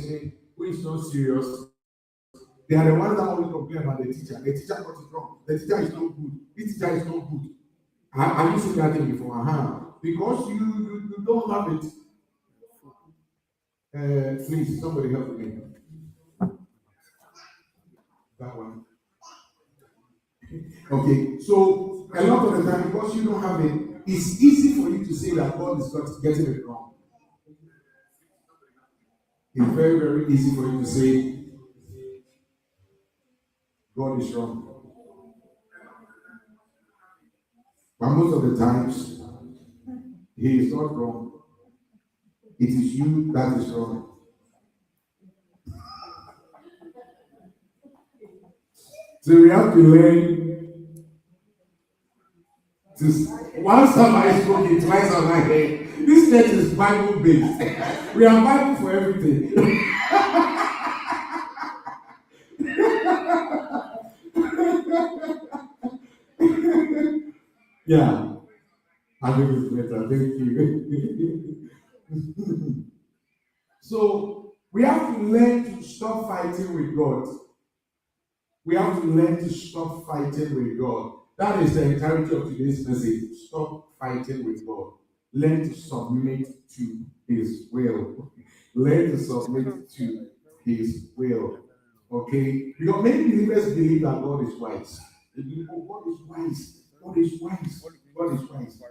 attention, who is not serious, they are the ones that always complain about the teacher. The teacher got it wrong. The teacher is not good. This teacher is not good. Have you seen that thing before? Because you don't have it. Please, somebody help me. That one. Okay, so a lot of the time, because you don't have it, it's easy for you to say that God is not getting it wrong. It's very, very easy for you to say God is wrong. But most of the times, He is not wrong. It is you that is wrong. So we have to learn to, once somebody spoke it, twice on my head. This church is Bible based. We are Bible for everything. Yeah. I think it's better. Thank you. So we have to learn to stop fighting with God. We have to learn to stop fighting with God. That is the entirety of today's message. Stop fighting with God. Learn to submit to His will. Learn to submit to His will. Okay? Because many believers believe that God is wise. They believe, oh, God is wise. God is wise. God is wise.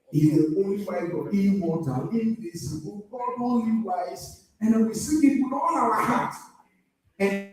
He's the only wise God, immortal, invisible, God only wise. And then we sing it with all our heart. And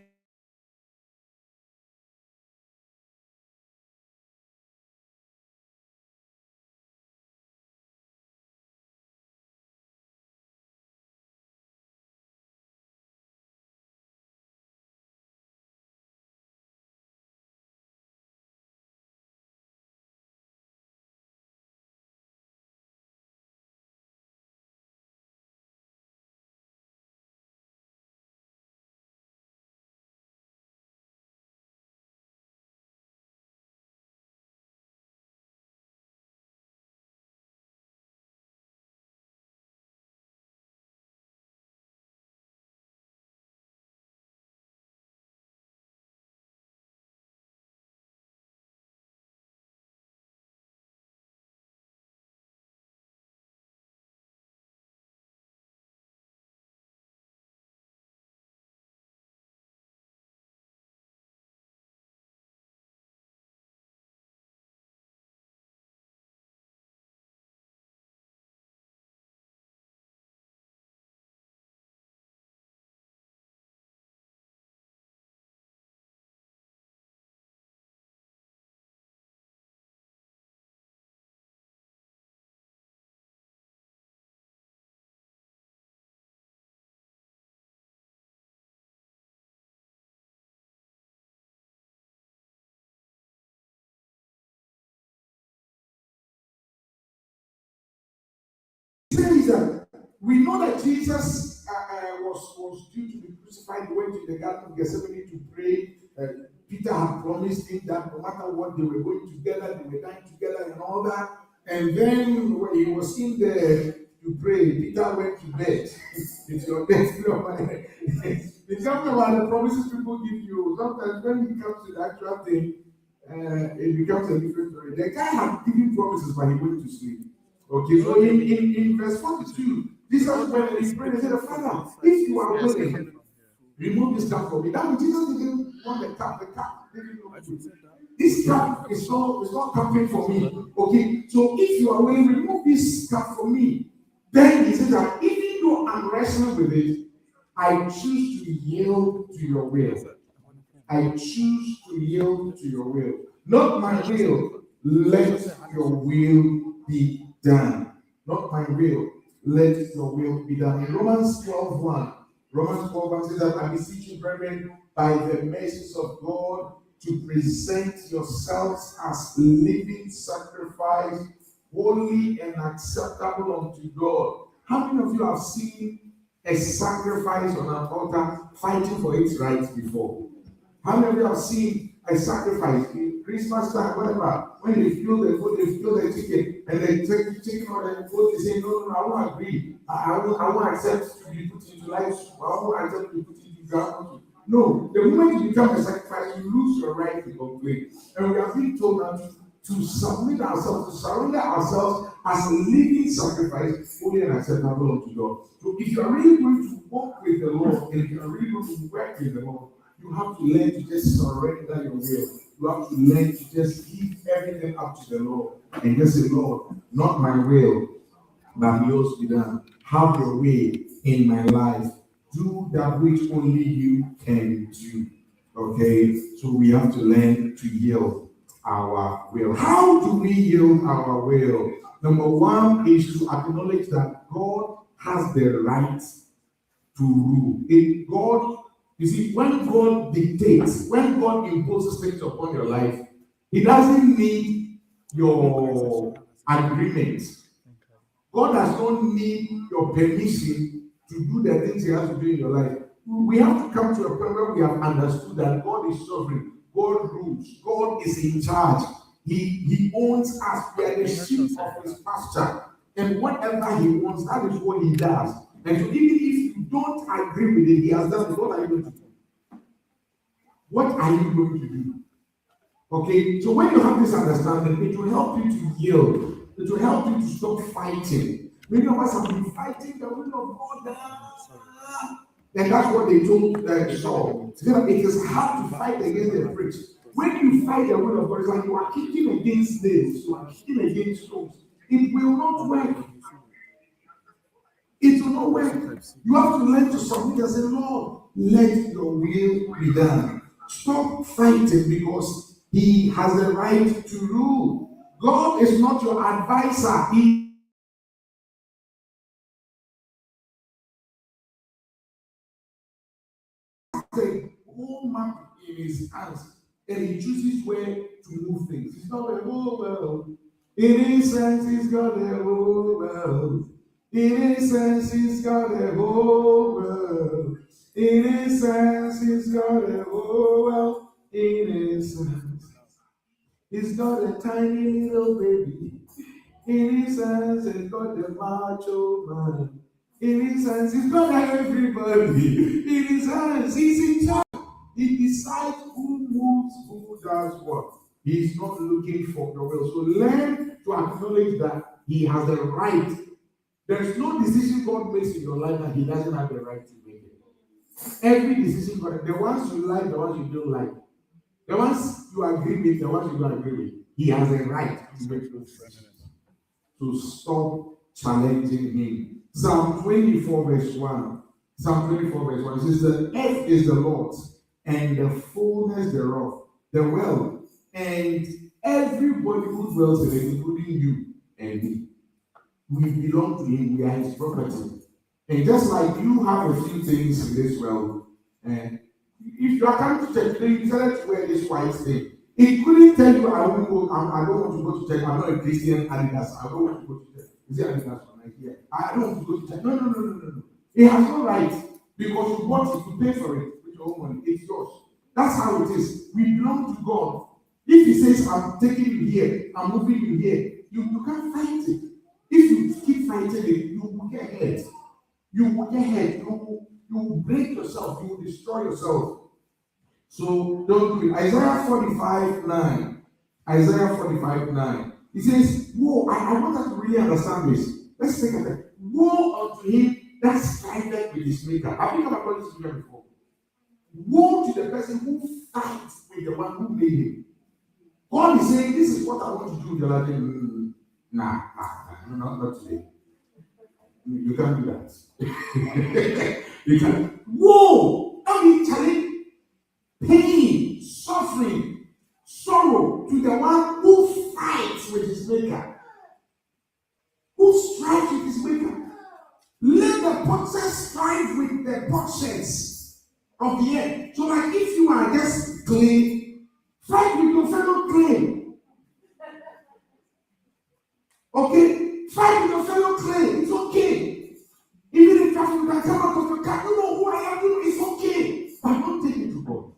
says that we know that Jesus was due to be crucified. He went to the Garden of Gethsemane to pray. Peter had promised him that no matter what, they were going together, they were dying together and all that. And then when he was in there to pray, Peter went to bed. It's your destiny of mine. It's something about the promises people give you. Sometimes when it comes to the actual thing, it becomes a different story. The guy had given promises, but he went to sleep. Okay, so in verse 42, Jesus when he prayed, he said, Father, if you are willing, remove this cup from me. That means Jesus didn't want the cup didn't know. This cup is not coming for me. Okay, so if you are willing, remove this cup from me. Then he says that even though I'm wrestling with it, I choose to yield to your will. I choose to yield to your will. Not my will, let your will be done. Not my will, let your will be done. In Romans 12:1 says that I beseech you, brethren, by the mercies of God, to present yourselves as living sacrifice, holy and acceptable unto God. How many of you have seen a sacrifice on an altar fighting for its rights before? How many of you have seen a sacrifice in Christmas time, whatever, when they kill the food, they kill the chicken, and they take the chicken or the food, they say, no, I won't agree. I won't accept to be put into life. I won't accept to be put into ground. No, the moment you become a sacrifice, you lose your right to complain. And we are being told now to submit ourselves, to surrender ourselves as a living sacrifice, holy and acceptable unto God. So if you are really going to walk with the Lord, and if you are really going to work with the Lord, you have to learn to just surrender your will. You have to learn to just give everything up to the Lord and just say, Lord, not my will, but yours be done. Have your way in my life. Do that which only you can do. Okay? So we have to learn to yield our will. How do we yield our will? Number one is to acknowledge that God has the right to rule. You see, when God dictates, when God imposes things upon your life, He doesn't need your agreement. God does not need your permission to do the things He has to do in your life. We have to come to a point where we have understood that God is sovereign, God rules, God is in charge. He owns us. We are the sheep of His pasture. And whatever He wants, that is what He does. And so even if you don't agree with it, He has done it. What are you going to do? What are you going to do? Okay, so when you have this understanding, it will help you to yield. It will help you to stop fighting. Many of us have been fighting the will of God. And that's what they told Saul. It is hard to fight against the pricks. When you fight the will of God, it's like you are kicking against this, you are kicking against stones. It will not work. It will not work. You have to learn to submit and say, Lord, let your will be done. Stop fighting because He has the right to rule. God is not your advisor. He has a whole map in His hands, and He chooses where to move things. It's not like, oh, well, in His sense, He's got a whole world. In His sense, He's got a whole world. In His sense, He's got a whole world. In His sense, He's got a tiny little baby. In His hands, He's got the macho man. In His hands, He's got everybody. In His hands, He's in charge. He decides who moves, who does what. He's not looking for your will. So learn to acknowledge that He has the right. There's no decision God makes in your life that He doesn't have the right to make it. Every decision God, the ones you like, the ones you don't like, the ones you agree with, the ones you don't agree with, He has a right to make those decisions. To stop challenging Him. Psalm 24 verse 1. Psalm 24 verse 1 says, the earth is the Lord's and the fullness thereof, the wealth, and everybody who dwells in it, including you and me. We belong to Him. We are His property. And just like you have a few things in this world, and if you are coming to church today, you decided to wear this white thing. It couldn't tell you, I don't want to go to church. I'm not a Christian Adidas. I don't want to go to church. Is it Adidas from Nigeria? I don't want to go to church. No. It has no right because you bought it, you pay for it with your own money. It's yours. That's how it is. We belong to God. If He says, I'm taking you here, I'm moving you here, you can't fight it. If you keep fighting it, you will get hurt. You will get hurt. You will break yourself. You will destroy yourself. So don't do it. Isaiah 45:9. Isaiah 45:9. He says, woe, I want us to really understand this. Let's take a look. Woe unto him that striveth with his maker. Have you come across this scripture before? Woe to the person who fights with the one who made him. God is saying, this is what I want to do. You're like, not today. You can't do that. You can't. Woe! I mean, challenge. Pain, suffering, sorrow to the one who fights with his maker, who strives with his maker. Let the potter strive with the potsherds of the earth. So, like if you are just clay, fight with your fellow clay. Okay? Fight with your fellow clay. It's okay. Even if you can come out of your car, you know who I am, it's okay. But don't take it to God.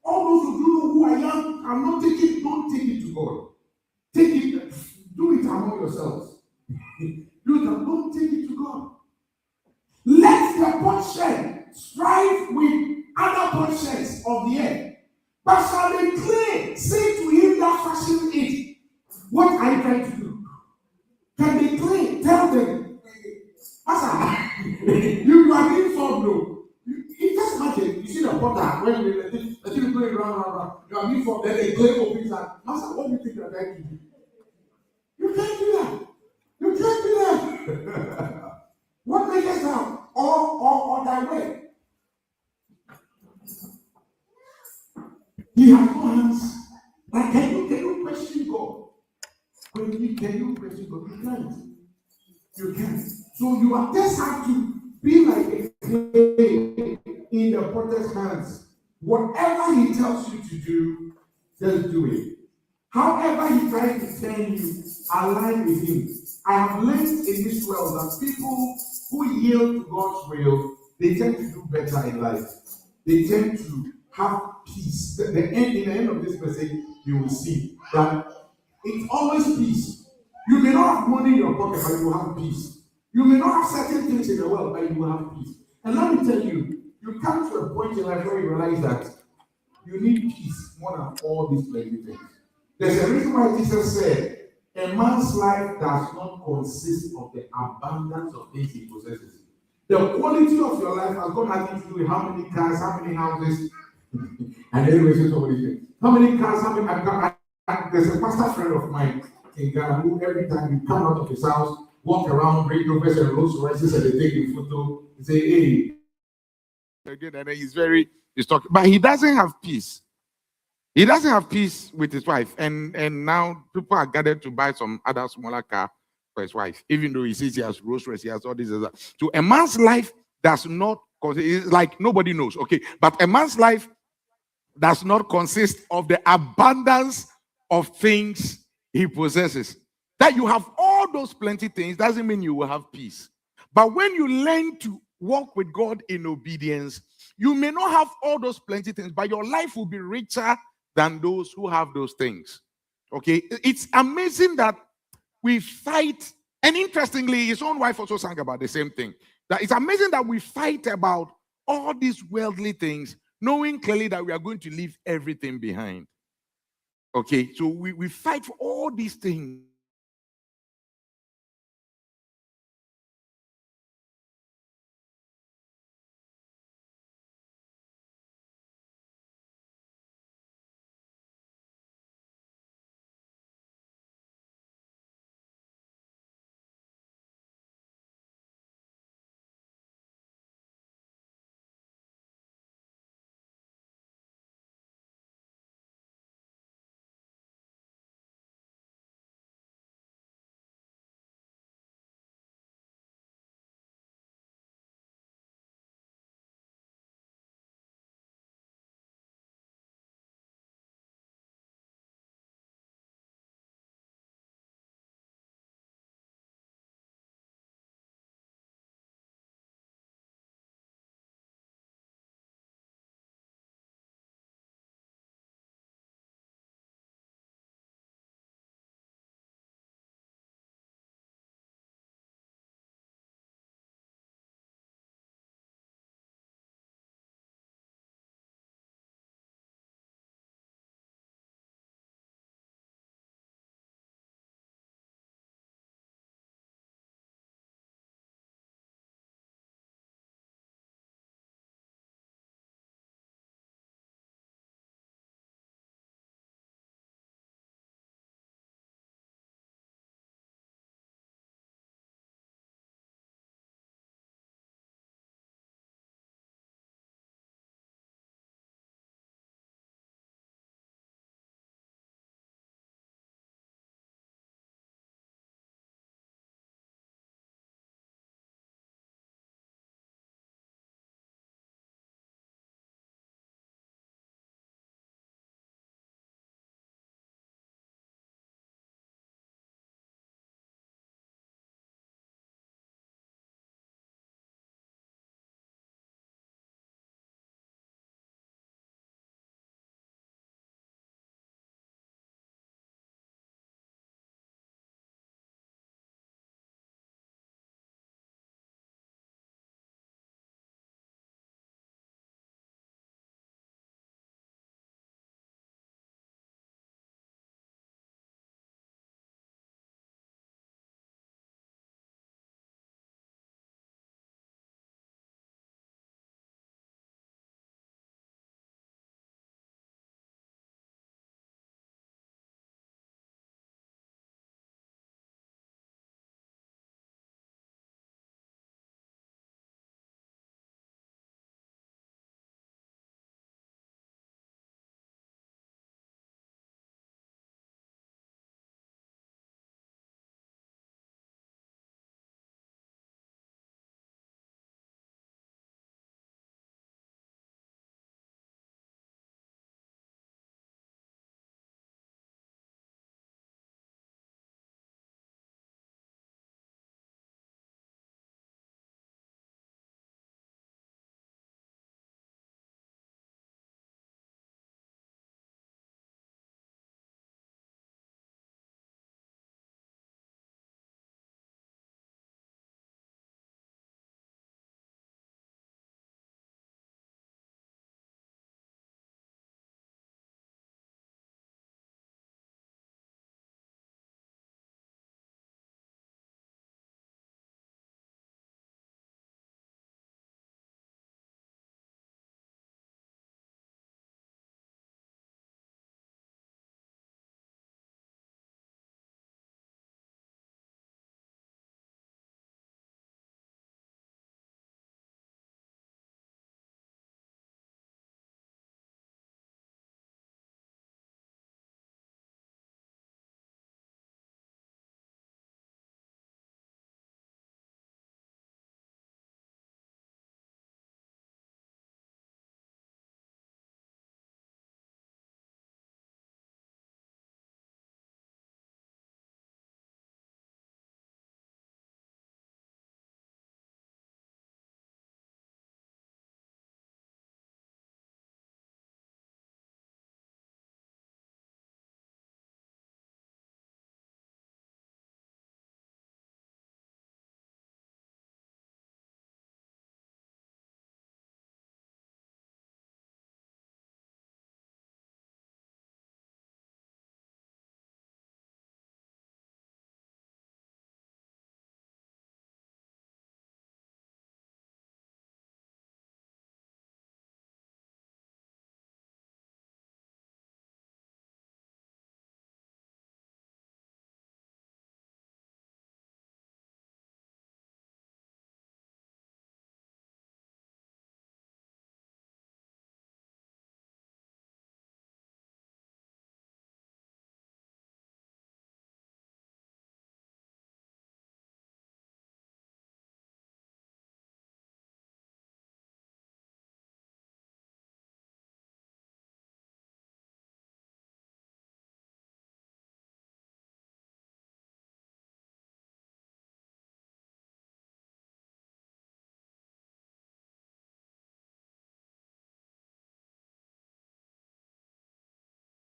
All those who know who I am, I'm not taking, don't take it to God. Take it, do it among yourselves. Don't take it to God. Let the potsherd strive with other potsherds of the earth. But shall the clay say to him that fashioned it, what are you trying to do? Can the clay tell them, you are being informed, no? You just imagine, you see the potter, when the thing is going round, you are being informed, then the clay opens and, Master, what do you think you are trying to do? You can't do that. You can't do that. What makes us now? Or that way. He has no hands. Like, can you question God? Can you question God? You can't. You can't. So you just have to be like a clay in the potter's hands. Whatever he tells you to do, just do it. However he tries to turn you, align with him. I have learned in this world that people who yield to God's will, they tend to do better in life. They tend to have peace. In the end of this message, you will see that it's always peace. You may not have money in your pocket, but you will have peace. You may not have certain things in the world, but you will have peace. And let me tell you, you come to a point in life where you realize that you need peace more than all these plenty things. There's a reason why Jesus said, a man's life does not consist of the abundance of things he possesses. The quality of your life has got nothing to do with how many cars, how many houses, and anyway, somebody said, how many cars, how many. There's a pastor friend of mine in Ghana who every time you come out of his house, walk around, Range Rovers and Rolls Royces, and they take a photo, and say, hey. Again, and he's talking, but he doesn't have peace. He doesn't have peace with his wife, and now people are gathered to buy some other smaller car for his wife, even though he says he has Rolls Royce, he has all this. So a man's life does not, it's like nobody knows, okay? But a man's life does not consist of the abundance of things he possesses. That you have all those plenty things doesn't mean you will have peace. But when you learn to walk with God in obedience, you may not have all those plenty things, but your life will be richer than those who have those things. Okay? It's amazing that we fight, and interestingly, his own wife also sang about the same thing. That it's amazing that we fight about all these worldly things, knowing clearly that we are going to leave everything behind. Okay, so we fight for all these things.